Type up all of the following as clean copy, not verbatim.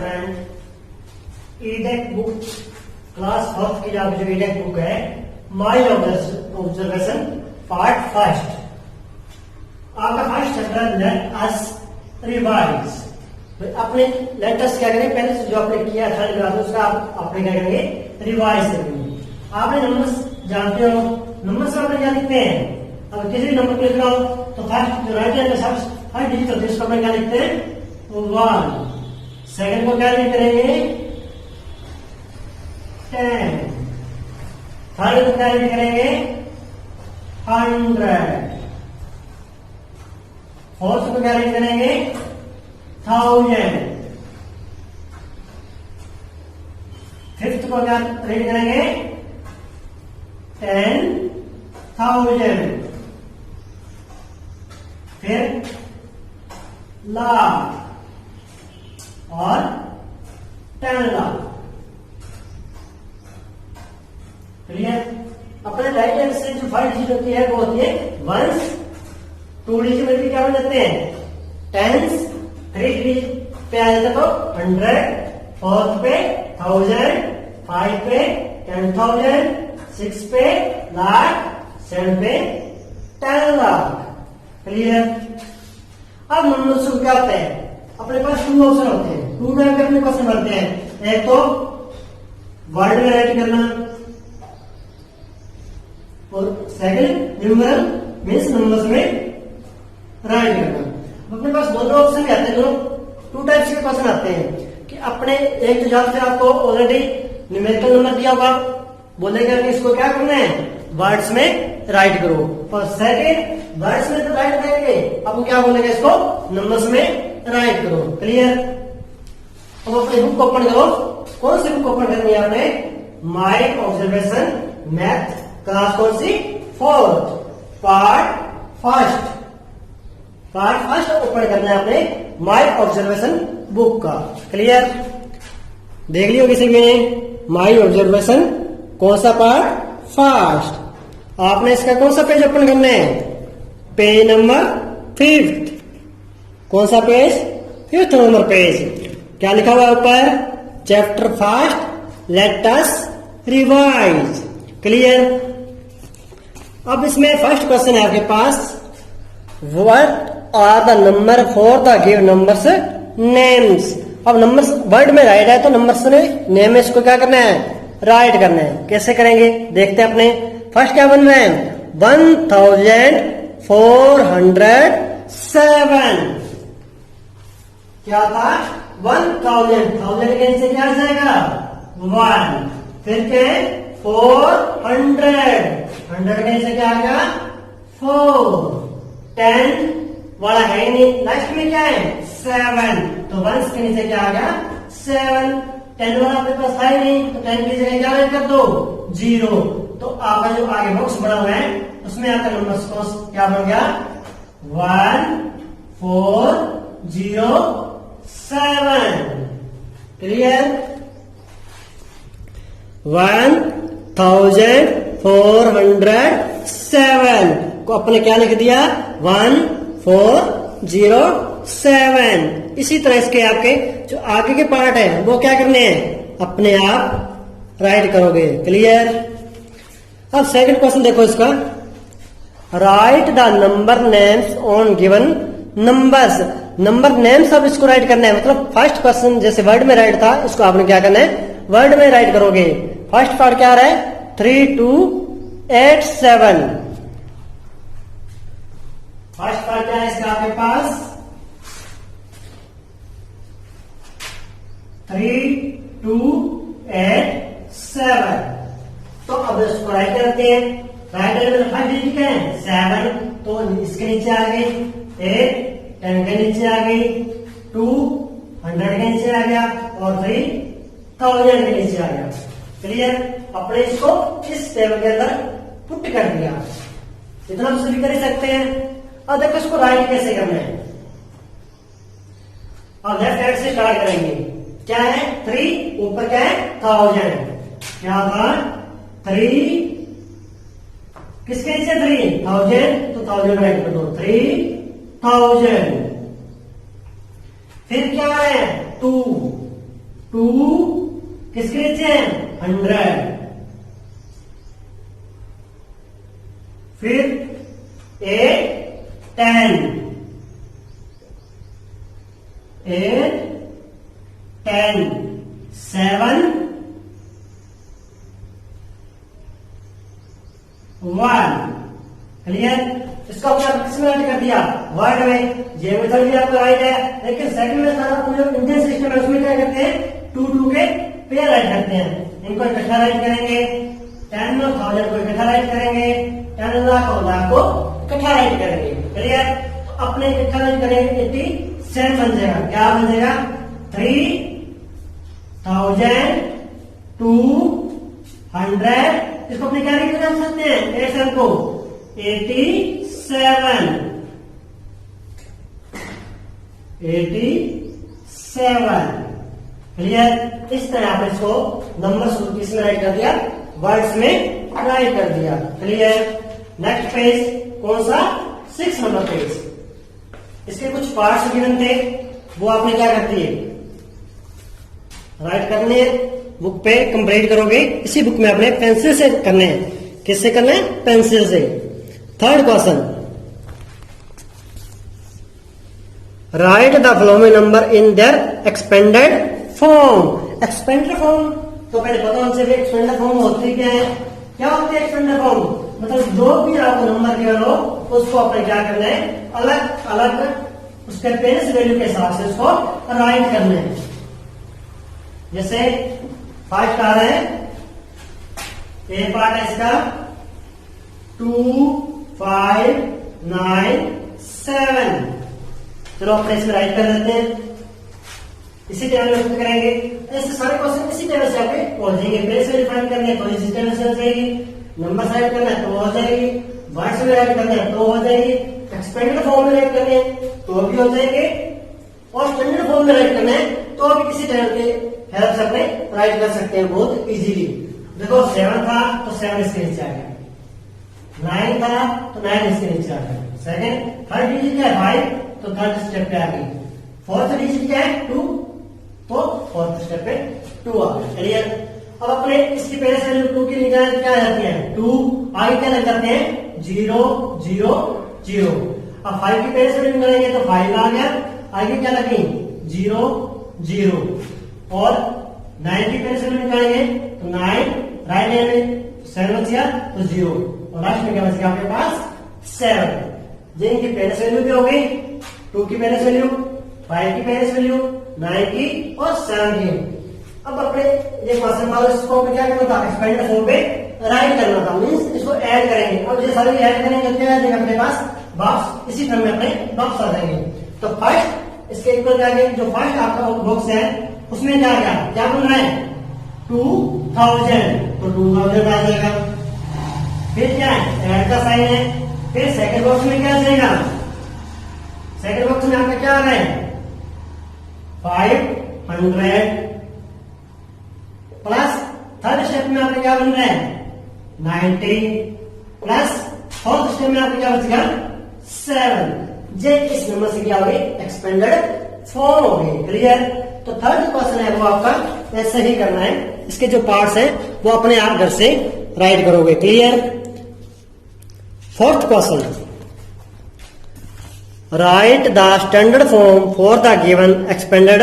Friend, ईडेक book class first की जो ईडेक book है, माई ऑब्जर्वेशन पार्ट फर्स्ट, आपका first chapter late us revise. अपने लेट अस क्या करेंगे, पहले से जो आपने किया थर्ड क्लास में उसका आपने क्या करेंगे, रिवाइज करेंगे। आपने नंबर्स जानते हो, नंबर्स आपने क्या लिखते हैं, अब किसी भी नंबर को लिख रहा हो तो फर्स्ट जो राइट हैंड में फर्स्ट डिजिट होते हैं उसको अपन क्या लिखते हैं, 1। सेकंड को क्या लिख करेंगे, 10। थर्ड को क्या लिख करेंगे, 100। फोर्थ को क्या लिख करेंगे, 1000। फिफ्थ को क्या रीड करेंगे, 10,000। फिर लाख और 10 लाख। क्लियर। अपने राइट हैंड से जो 5 डिजिट होती है वो होती है वंस, 2 डिजिट में भी क्या बन जाते हैं, टेंस, 3 डिजिट पे आ जाता तो 100, फोर्थ पे 1000, 5 पे 10,000, 6 पे लाख, 7 पे 10 लाख। क्लियर। अब नंबर्स क्या होते हैं, अपने पास 2 ऑप्शन होते हैं, 2 टाइप के अपने पास बनते हैं। एक तो वर्ड में राइट करना और सेकंड न्यूमेरल मींस नंबर्स में राइट करना। अपने पास दोनों ऑप्शन आते हैं, दोनों 2 टाइप्स के क्वेश्चन आते हैं कि अपने एक तो जहां से आपको ऑलरेडी न्यूमेरिकल नंबर दिया होगा, बोलेगा कि इसको क्या करना है, वर्ड्स में राइट करो, और सेकंड वर्ड्स में तो राइट करेंगे, अब क्या बोलेगा, इसको नंबर्स में राइट करो। क्लियर। अब अपने बुक ओपन करो, कौन सी बुक ओपन करनी है आपने, माई ऑब्जर्वेशन मैथ क्लास कौन सी, 4th पार्ट फर्स्ट ओपन करना है आपने माई ऑब्जर्वेशन बुक का। क्लियर। देख लियो किसी में माई ऑब्जर्वेशन कौन सा पार्ट, फर्स्ट। आपने इसका कौन सा पेज ओपन करना है, पेज नंबर 5th। कौन सा पेज, 5th नंबर पेज। क्या लिखा हुआ है ऊपर, chapter first let us revise. Clear. अब इसमें फर्स्ट क्वेश्चन है आपके पास, what are the number for the give numbers names. अब नंबर्स वर्ड में राइट है तो नंबर्स ने नेम में इसको क्या करना है, राइट करना है। कैसे करेंगे देखते हैं। अपने फर्स्ट क्या बन रहा है, 1407। क्या था, 1000 के नीचे क्या आ जाएगा, 1। फिर क्या है, 400, 100 के नीचे क्या आ गया, 4। 10 वाला है नहीं, लास्ट में क्या है, 7, तो 1 के नीचे क्या आ गया, 7। 10 वाला आपके पास था ही नहीं, तो 10 की जगह क्या ऐड कर दो, 0। तो आपका जो आगे बॉक्स बना हुआ है उसमें आपका नंबर क्या बन गया, 1407। क्लियर। 1407 को अपने क्या लिख दिया, 1407। इसी तरह इसके आपके जो आगे के पार्ट है वो क्या करने हैं, अपने आप राइट करोगे। क्लियर। अब सेकंड क्वेश्चन देखो इसका, right the number names on given numbers. Number names अब इसको राइट करना है, मतलब फर्स्ट क्वेश्चन जैसे वर्ड में राइट था, इसको आपने क्या करना है, वर्ड में राइट करोगे। फर्स्ट पार्ट क्या आ रहा है, 3287। फर्स्ट पार्ट क्या है इसका आपके पास, 3287। तो अब इसको राइट करते हैं। राइट हैंड में 5 डिजिट है, 7, तो इसके नीचे आ गई 8, 10 के नीचे आ गई 2, 100 के नीचे आ गया, और 3, 1000 के नीचे आ गया। क्लियर। अपने इसको इस टेबल के अंदर पुट कर दिया, इतना तो सभी कर ही सकते हैं। अब देखो इसको राइट कैसे करना है। अब लेफ्ट हैंड से स्टार्ट करेंगे। क्या है, 3, ऊपर क्या है, 1000। क्या था, 3, किसके नीचे 3000, तो 1000 राइट कर दो, 3000। फिर क्या है, 2, 2 किसके नीचे है 100, फिर 8 10, 8 10 7 1। क्लियर। इसको आपने किसमें ऐड कर दिया वर्ड में। ये मेथड भी आपका राइट है, लेकिन सेकंड में सारा जो इंडियन सिस्टम है उसमें क्या करते हैं 2 2 के पेयर ऐड करते हैं। इनको इकट्ठा राइट करेंगे, 10,000 को इकट्ठा राइट करेंगे, 10 लाख और लाख को इकट्ठा राइट करेंगे। क्लियर। तो अपने इकट्ठा राइट करेंगे 87 बन जाएगा। क्या बन जाएगा 3,200। इसको अपने क्या लिख सकते हैं 87 को 87। क्लियर। इस तरह आपने इसको नंबर किसमें राइट कर दिया वर्ड्स में राइट कर दिया। क्लियर। नेक्स्ट पेज कौन सा 6 नंबर पेज। इसके कुछ पार्ट्स गिवन थे, वो आपने क्या करती है राइट करने बुक पे कंप्लीट करोगे। इसी बुक में आपने पेंसिल से करने हैं। किससे करना है पेंसिल से। Third question, right the following number in their expanded form. Expanded form तो पहले पता होना चाहिए एक्सपेंडेड फॉर्म होती क्या है। क्या होती है एक्सपेंडेड फॉर्म मतलब जो भी आपको नंबर गिवन हो उसको आपने क्या करना है अलग अलग उसके पेस वैल्यू के हिसाब से उसको राइट करना है। जैसे फर्स्ट आ रहा है ए पार्ट है इसका 2 5 9 7। चलो अपने इसमें राइट कर देते हैं। इसी टेबल में फिट करेंगे। ऐसे सारे क्वेश्चन इसी टेबल से आपके हो जाएंगे। प्लेस वैल्यू फाइंड करने तो इसी टेबल से हो जाएगी, नंबर राइट करना है तो हो जाएगी, वर्ड्स में राइट करना है तो हो जाएगी, एक्सपेंडेड फॉर्म में राइट करने हैं तो भी हो जाएंगे, और स्टैंडर्ड फॉर्म में राइट करना है तो भी किसी टेबल के हेल्प से अपने राइट कर सकते हैं बहुत इजीली। देखो 7 था तो 7 इसके नीचे आ गया, 9 था तो 9 इसके नीचे आ गया, सेकंड थर्ड डिजिट क्या है 5 तो थर्ड स्टेप पे आ गई, फोर्थ डिजिट क्या है 2 तो फोर्थ स्टेप पे 2 आ गया। क्लियर। अब अपने इसकी पहले से 2 की निकाल क्या आ जाती है 2 आगे क्या लग जाते हैं 0 0 0। अब 5 की पहले से निकालेंगे तो 5 आ गया, आगे क्या लगे 0 0, और 9 की पहले से निकालेंगे तो 9 राइट हैंड में 7 बच गया तो 0, और लास्ट में क्या बच गया आपके पास 7। जिनकी पहले से वैल्यू भी हो गई 2 की पहले से वैल्यू, 5 की पहले से वैल्यू, 9 की और 7 की। अब अपने ये क्वेश्चन वाले इसको क्या करना था एक्सपेंडेड फॉर्म पे राइट करना था, मींस इसको ऐड करेंगे। अब ये सारे ऐड करेंगे तो क्या आ जाएगा अपने पास बॉक्स, इसी क्रम में अपने बॉक्स आ जाएंगे। तो फर्स्ट इसके इक्वल क्या है जो फर्स्ट आपका बॉक्स है उसमें क्या क्या बन रहा है 2000 तो 2000 आ जाएगा। फिर क्या है ऐड का साइन है। फिर सेकंड बॉक्स में क्या आ जाएगा, सेकंड बॉक्स में आपका क्या आ रहा है 500 प्लस थर्ड स्टेप में आपका क्या बन रहा है 90 प्लस फोर्थ स्टेप में आपका क्या बचेगा 7। जे इस नंबर से क्या हो गई एक्सपेंडेड फॉर्म हो गई। क्लियर। तो थर्ड क्वेश्चन है वो आपका ऐसे ही करना है, इसके जो पार्ट्स हैं वो अपने आप घर से राइट करोगे। Clear. Fourth question, right the standard form for the given expanded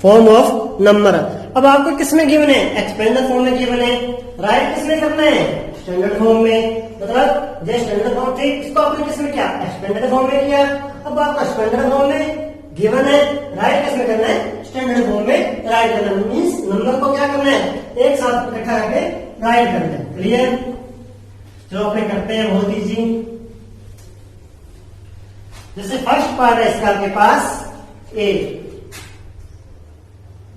form of number. अब आपको किसमें गिवन है एक्सपेंडेड फॉर्म में गिवन है, राइट किसमें करना है स्टैंडर्ड फॉर्म में। मतलब जो स्टैंडर्ड फॉर्म थी इसको आपने किसमें किया एक्सपेंडेड फॉर्म में किया। अब आपका स्टैंडर्ड फॉर्म में गिवन है, राइट किसमें करना है स्टैंडर्ड फॉर्म में राइट करना है, मींस नंबर को क्या करना है एक साथ इकट्ठा करके राइट करना है। क्लियर। जो अपने करते हैं बहुत इजी। जैसे फर्स्ट पार्ट है इसका आपके पास ए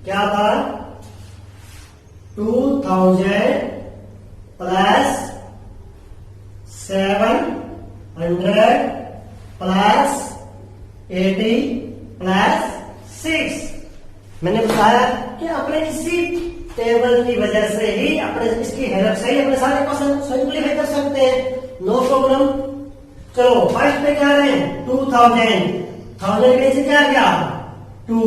क्या था 2000 प्लस 700 प्लस 80 प्लस 6। मैंने बताया कि अपने इसी टेबल की वजह से ही अपने इसकी हेल्प से ही अपने सारे क्वेश्चन सिंपलीफाई कर सकते हैं, नो प्रॉब्लम। चलो फर्स्ट पे क्या रहे 2000 के नीचे क्या गया 2,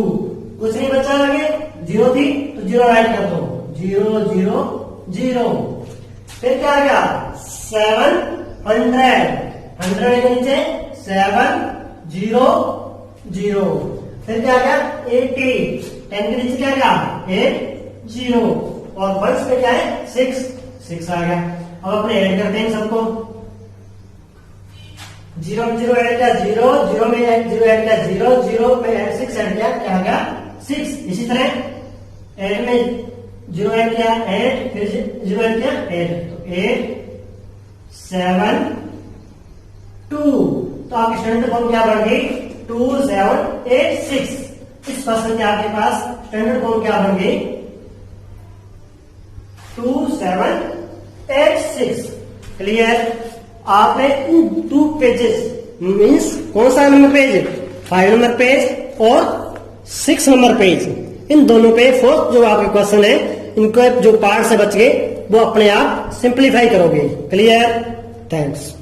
कुछ नहीं बचा आगे 0 थी तो तो 0 ऐड कर दो, 0 0 0। फिर क्या आ गया 700, 100 के नीचे 7 0 0। फिर क्या आ गया 80, 10 के नीचे क्या आ गया 8 0 और वंस में क्या है 6 6 आ गया। अब अपने ऐड करते हैं सबको, 0 में 0 ऐड किया 0, 0 में 0 ऐड किया 0, 0 में 6 ऐड किया क्या आ गया 6। इसी तरह 8 में 0 ऐड किया 8, फिर 0 ऐड किया 8, तो 8 7 2। तो आपकी स्टैंडर्ड फॉर्म क्या बन गई 2 7 8 6। इस क्वेश्चन के आपके पास स्टैंडर्ड फॉर्म क्या बन गई 2 7 8 6। क्लियर। आपने इन 2 पेजेस मीन्स कौन सा नंबर पेज 5 नंबर पेज और 6 नंबर पेज, इन दोनों पे फोर्थ जो आपके क्वेश्चन है इनको जो पार्ट से बच गए वो अपने आप सिंप्लीफाई करोगे। क्लियर। थैंक्स।